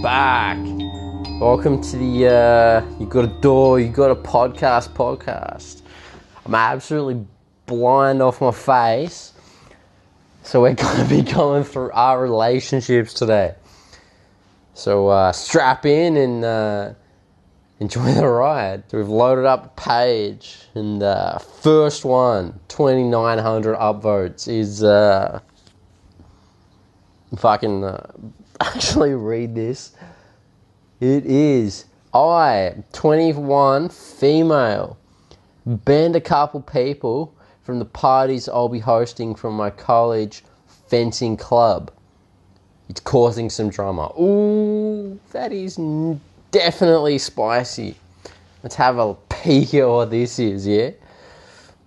back. Welcome to the You Got a Door, You Got a podcast. I'm absolutely blind off my face. So we're going to be going through our relationships today. So strap in and enjoy the ride. So we've loaded up a page, and first one, 2,900 upvotes, is actually read this. It is, I, 21, female, banned a couple people from the parties I'll be hosting from my college fencing club. It's causing some drama. Ooh, that is definitely spicy. Let's have a peek at what this is, yeah?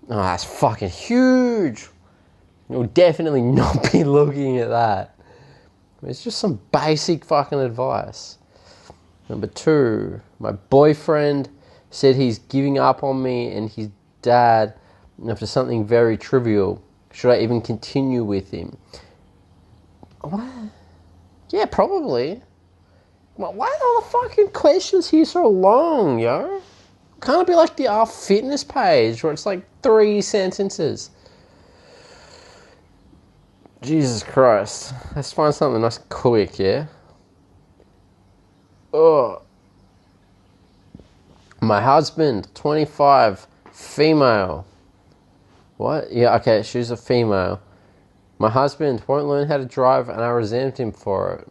Oh, that's fucking huge. You'll definitely not be looking at that. It's just some basic fucking advice. Number 2, my boyfriend said he's giving up on me and his dad after something very trivial. Should I even continue with him? What? Yeah, probably. Why are all the fucking questions here so long, yo? Can't it be like the Our Fitness page where it's like 3 sentences? Jesus Christ. Let's find something nice and quick, yeah? Oh. My husband, 25, female. What? Yeah, okay, she's a female. My husband won't learn how to drive and I resent him for it.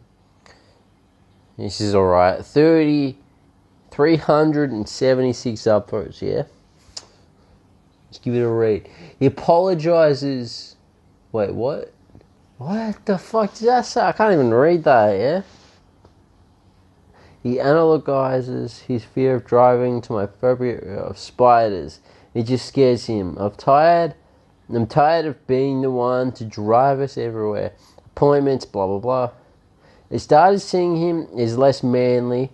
And she's alright. 376 upvotes, yeah? Let's give it a read. He apologizes. Wait, what? What the fuck did that say? I can't even read that, yeah? He analogizes his fear of driving to my phobia of spiders. It just scares him. I'm tired of being the one to drive us everywhere. Appointments, blah, blah, blah. I started seeing him as less manly,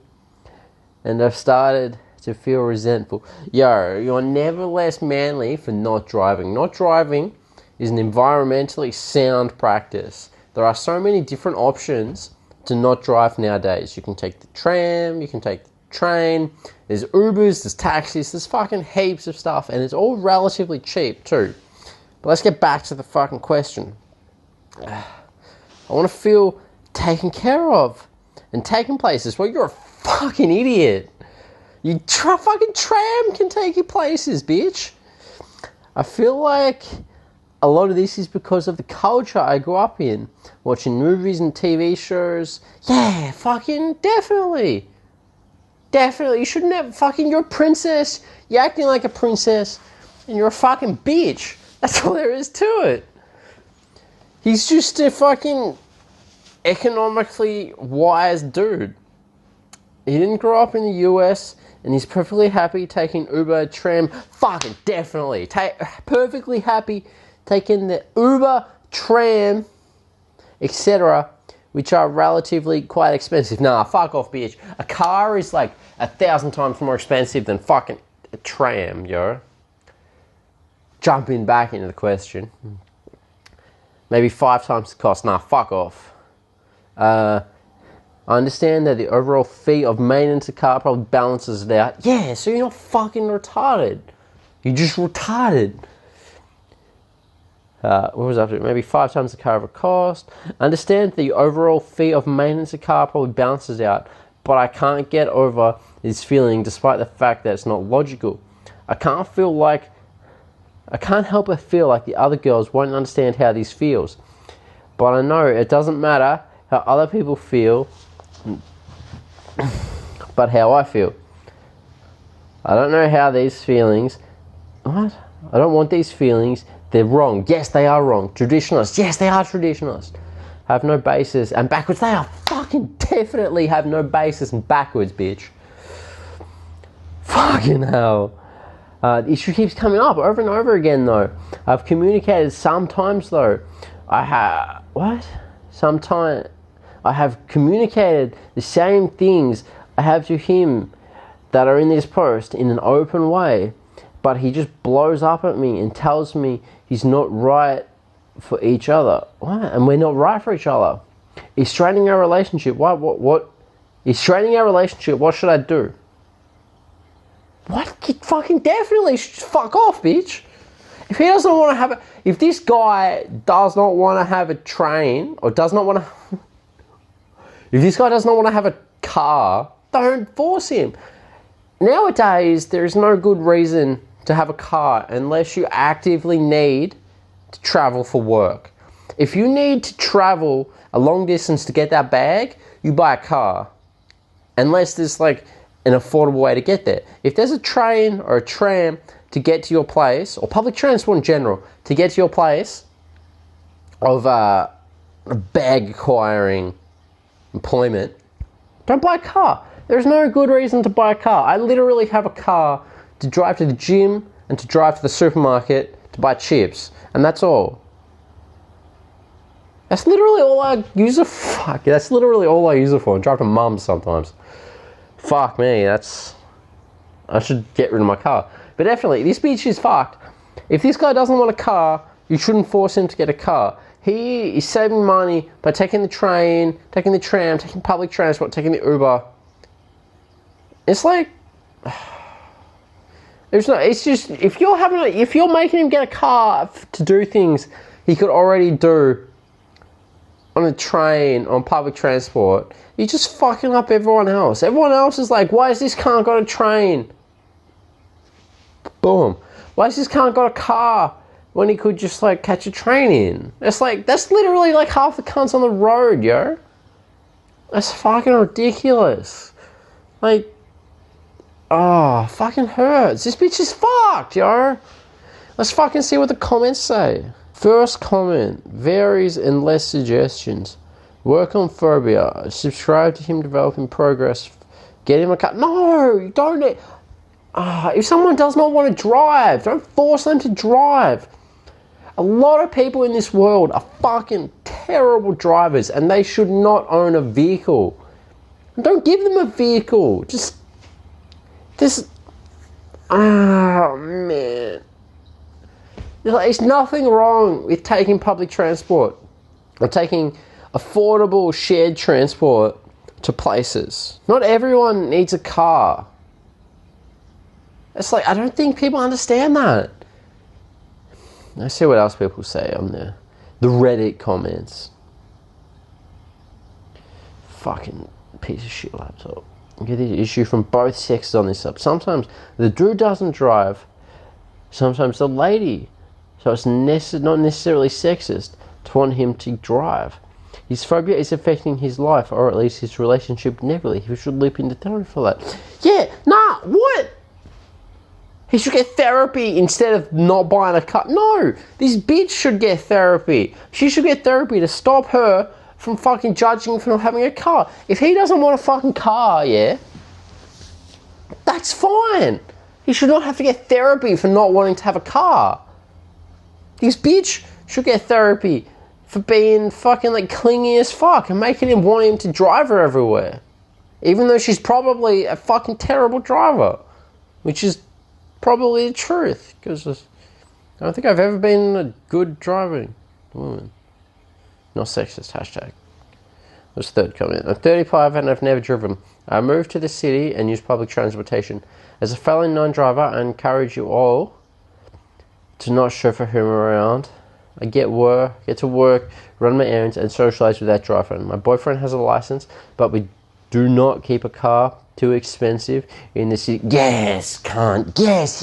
and I've started to feel resentful. Yo, you're never less manly for not driving. Not driving is an environmentally sound practice. There are so many different options to not drive nowadays. You can take the tram, you can take the train, there's Ubers, there's taxis, there's fucking heaps of stuff, and it's all relatively cheap too. But let's get back to the fucking question. I want to feel taken care of and taken places. Well, you're a fucking idiot. Fucking tram can take you places, bitch. I feel like a lot of this is because of the culture I grew up in. Watching movies and TV shows. Yeah, fucking definitely. Definitely. You shouldn't have you're a princess. You're acting like a princess. And you're a fucking bitch. That's all there is to it. He's just a fucking economically wise dude. He didn't grow up in the US. And he's perfectly happy taking Uber, tram. Fucking definitely. Perfectly happy taking the Uber, tram, etc., which are relatively quite expensive. Nah, fuck off, bitch. A car is like 1,000 times more expensive than fucking a tram, yo. Jumping back into the question. Maybe 5 times the cost. Nah, fuck off. I understand that the overall fee of maintenance a car probably balances it out. Yeah, so you're not fucking retarded. You're just retarded. What was I up to? Maybe 5 times the car over cost. I understand the overall fee of maintenance a car probably balances out, but I can't get over this feeling despite the fact that it's not logical. I can't help but feel like the other girls won't understand how this feels. But I know it doesn't matter how other people feel, but how I feel. I don't know how these feelings... What? I don't want these feelings. They're wrong. Yes, they are wrong. Traditionalists. Yes, they are traditionalists. Have no basis. And backwards. They are fucking definitely have no basis and backwards, bitch. Fucking hell. The issue keeps coming up over and over again, though. I've communicated sometimes, though. I have communicated the same things I have to him that are in this post in an open way, but he just blows up at me and tells me he's not right for each other. What? And we're not right for each other. He's straining our relationship. What? He's straining our relationship. What should I do? What? You fucking definitely fuck off, bitch. If he doesn't want to have a... If this guy does not want to have a train, or does not want to... If this guy does not want to have a car, don't force him. Nowadays, there is no good reason to have a car unless you actively need to travel for work. If you need to travel a long distance to get that bag, you buy a car. Unless there's like an affordable way to get there. If there's a train or a tram to get to your place, or public transport in general, to get to your place of bag acquiring employment, don't buy a car. There's no good reason to buy a car. I literally have a car to drive to the gym and to drive to the supermarket to buy chips. And that's all. That's literally all I use it for. Fuck, that's literally all I use it for. I drive to mum's sometimes. Fuck me, I should get rid of my car. But definitely, this bitch is fucked. If this guy doesn't want a car, you shouldn't force him to get a car. He is saving money by taking the train, taking the tram, taking public transport, taking the Uber. It's like... It's just... If you're making him get a car to do things he could already do on a train, on public transport, you're just fucking up everyone else. Everyone else is like, why has this cunt got a train? Boom. Why has this cunt got a car when he could just like catch a train in? It's like, that's literally like half the cunts on the road, yo. That's fucking ridiculous. Like, oh, fucking hurts. This bitch is fucked, yo. Let's fucking see what the comments say. First comment, varies and less suggestions. Work on phobia. Subscribe to him, developing progress. Get him a car. No, don't. If someone does not want to drive, don't force them to drive. A lot of people in this world are fucking terrible drivers and they should not own a vehicle. Don't give them a vehicle. Just this. Oh, man. There's nothing wrong with taking public transport or taking affordable shared transport to places. Not everyone needs a car. It's like, I don't think people understand that. Let's see what else people say on there. The Reddit comments. Fucking piece of shit laptop. You get the issue from both sexes on this up. Sometimes the dude doesn't drive. Sometimes the lady. So it's not necessarily sexist to want him to drive. His phobia is affecting his life, or at least his relationship negatively. He should leap into therapy for that. Yeah, nah, what? He should get therapy instead of not buying a car. No, this bitch should get therapy. She should get therapy to stop her from fucking judging for not having a car. If he doesn't want a fucking car, yeah, that's fine. He should not have to get therapy for not wanting to have a car. This bitch should get therapy for being fucking like clingy as fuck and making him want him to drive her everywhere. Even though she's probably a fucking terrible driver. Which is probably the truth. Because I don't think I've ever been a good driving woman. Not sexist, hashtag. There's third comment. I'm 35 and I've never driven. I moved to the city and use public transportation. As a fellow non-driver, I encourage you all to not chauffeur him around. I get to work, run my errands, and socialize without driving. My boyfriend has a license, but we do not keep a car. Too expensive in the city. Yes, cunt. Yes.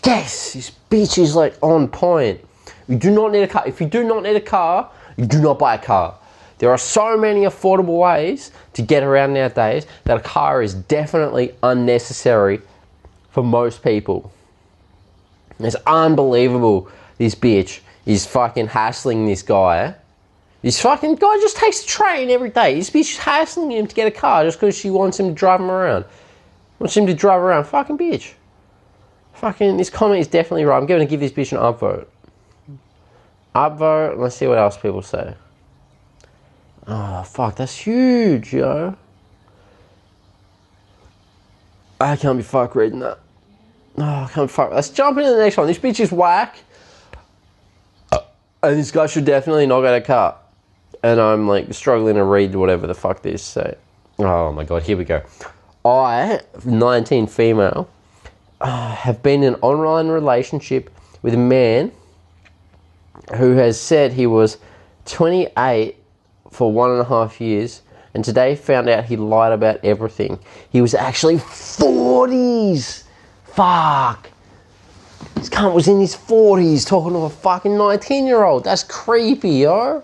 This bitch is like on point. You do not need a car. If you do not need a car, you do not buy a car. There are so many affordable ways to get around nowadays that a car is definitely unnecessary for most people. It's unbelievable. This bitch is fucking hassling this guy. This fucking guy just takes the train every day. This bitch is hassling him to get a car just because she wants him to drive him around. Wants him to drive around. Fucking bitch. Fucking, this comment is definitely right. I'm going to give this bitch an upvote. Upvote. Let's see what else people say. Oh, fuck. That's huge, yo. I can't be fucked reading that. Oh, I can't be fucked. Let's jump into the next one. This bitch is whack. And this guy should definitely not get a car. and I'm like struggling to read whatever the fuck this say. Oh my god, here we go. I, 19 female, have been in an online relationship with a man who has said he was 28 for 1.5 years, and today found out he lied about everything. He was actually 40s. Fuck. This cunt was in his 40s talking to a fucking 19-year-old. That's creepy, yo.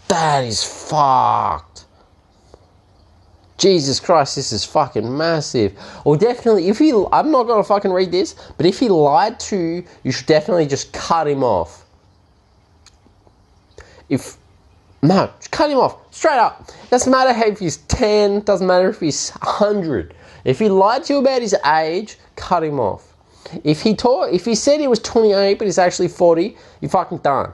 That is fucked. Jesus Christ, this is fucking massive. Or definitely, if he... I'm not going to fucking read this, but if he lied to you, you should definitely just cut him off. No, just cut him off. Straight up. Doesn't matter if he's 10, doesn't matter if he's 100. If he lied to you about his age, cut him off. If he said he was 28, but he's actually 40, you're fucking done.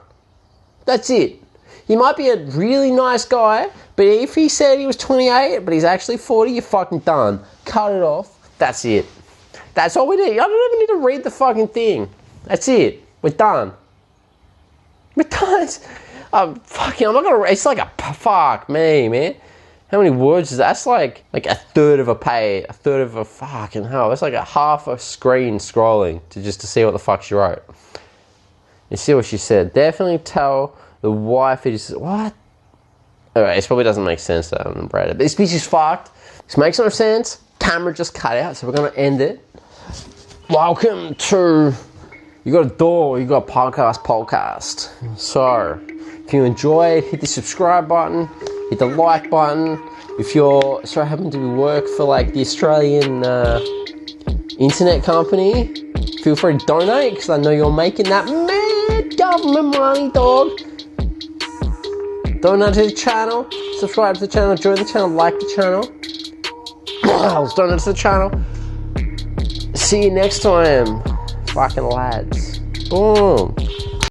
That's it. He might be a really nice guy, but if he said he was 28, but he's actually 40, you're fucking done. Cut it off. That's it. That's all we need. I don't even need to read the fucking thing. That's it. We're done. We're done. Fucking, I'm not gonna. It's like fuck me, man. How many words is that? That's like a third of a page, a third of a fucking hell. That's like a half a screen scrolling to see what the fuck she wrote. You see what she said? Definitely tell the wife it is what? Alright, it probably doesn't make sense that I'm read it. This bitch is fucked. This makes no sense. Camera just cut out, so we're gonna end it. Welcome to. You got a door. You got a podcast. So. If you enjoyed, hit the subscribe button, hit the like button. If you're happen to work for like the Australian internet company, feel free to donate because I know you're making that mad government money, dog. Donate to the channel, subscribe to the channel, join the channel, like the channel. Donate to the channel. See you next time, fucking lads. Boom.